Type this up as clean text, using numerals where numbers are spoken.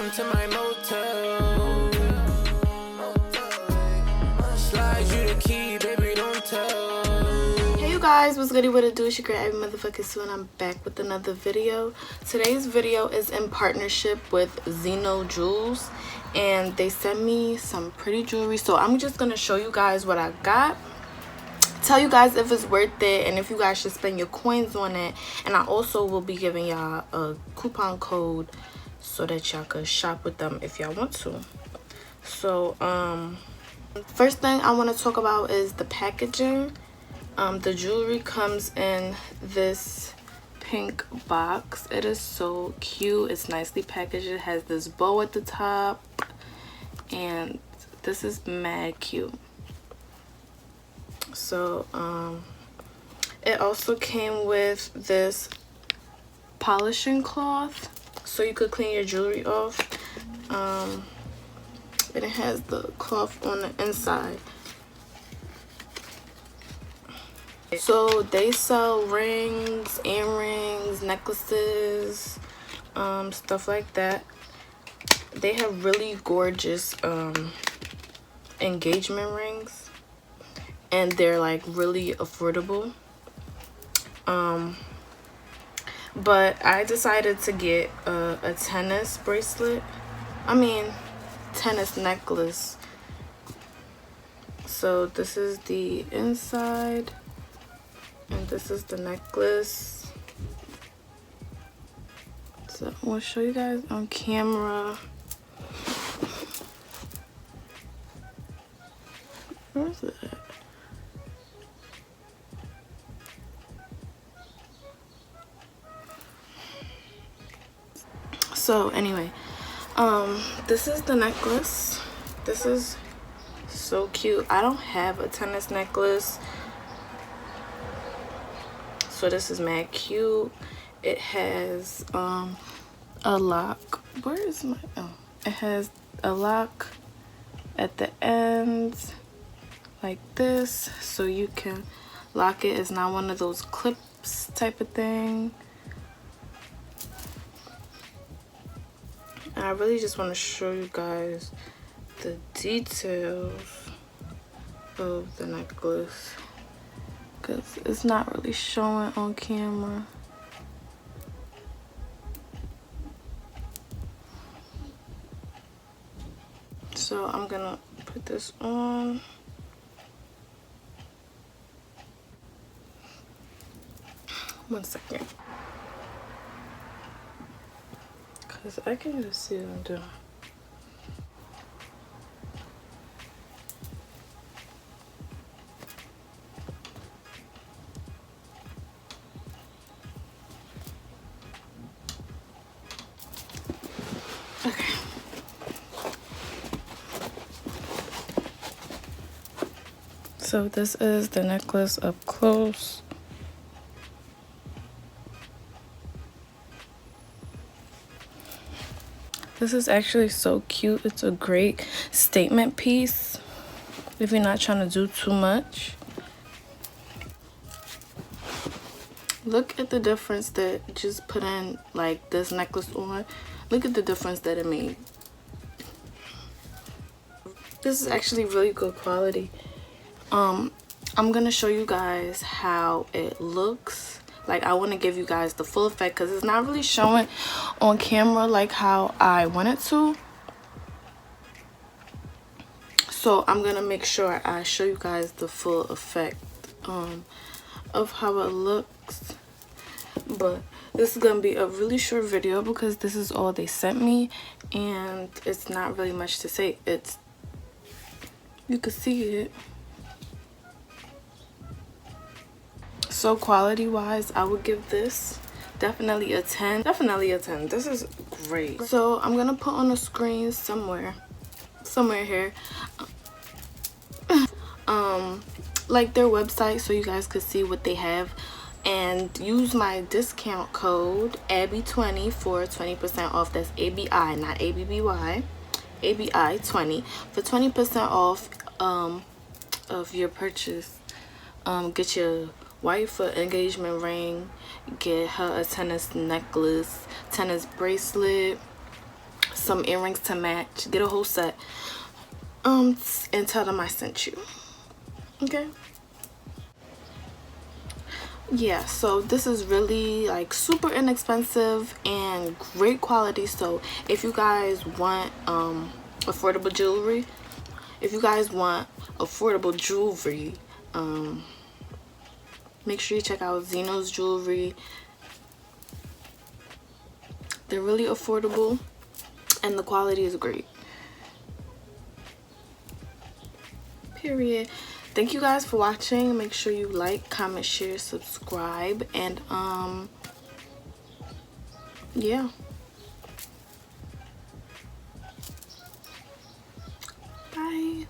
come to my motel. Slide you the key, baby, don't tell. Hey you guys, what's goody, what it do? It's your girl Abi-Sue and I'm back with another video. Today's video is in partnership with Zeno Jewels and they sent me some pretty jewelry. So I'm just gonna show you guys what I got, tell you guys if it's worth it and if you guys should spend your coins on it. And I also will be giving y'all a coupon code so that y'all could shop with them if y'all want to. So first thing I want to talk about is the packaging. The jewelry comes in this pink box. It is so cute. It's nicely packaged. It has this bow at the top and this is mad cute. So it also came with this polishing cloth so you could clean your jewelry off. And it has the cloth on the inside. So they sell rings, earrings, necklaces, stuff like that. They have really gorgeous engagement rings and they're like really affordable. But I decided to get a tennis bracelet. Tennis necklace. So this is the inside and this is the necklace. So I'm gonna show you guys on camera. Where is it at? So anyway, this is the necklace. This is so cute. I don't have a tennis necklace, so this is mad cute. It has a lock. Where is my it has a lock at the ends like this, so you can lock it. It's not one of those clips type of thing. And I really just want to show you guys the details of the necklace because it's not really showing on camera. So I'm gonna put this on. One second. Because I can just see what I'm doing. Okay. So this is the necklace up close. This is actually so cute. It's a great statement piece if you're not trying to do too much. Look at the difference that just put in like this necklace on. Look at the difference that it made. This is actually really good quality. I'm gonna show you guys how it looks. Like, I want to give you guys the full effect because it's not really showing on camera like how I want it to. So I'm gonna make sure I show you guys the full effect of how it looks. But this is gonna be a really short video because this is all they sent me and it's not really much to say. You can see it. So quality wise, I would give this definitely a 10. Definitely a 10. This is great. So I'm gonna put on the screen somewhere here like their website so you guys could see what they have, and use my discount code ABI20 for 20% off. That's ABI, not ABBY. ABI20 for 20% off of your purchase. Get your wife an engagement ring, get her a tennis necklace, tennis bracelet, some earrings to match. Get a whole set. And tell them I sent you. Okay. Yeah, so this is really like super inexpensive and great quality. So if you guys want affordable jewelry, make sure you check out Zeno's Jewelry. They're really affordable and the quality is great. Period. Thank you guys for watching. Make sure you like, comment, share, subscribe, and yeah. Bye.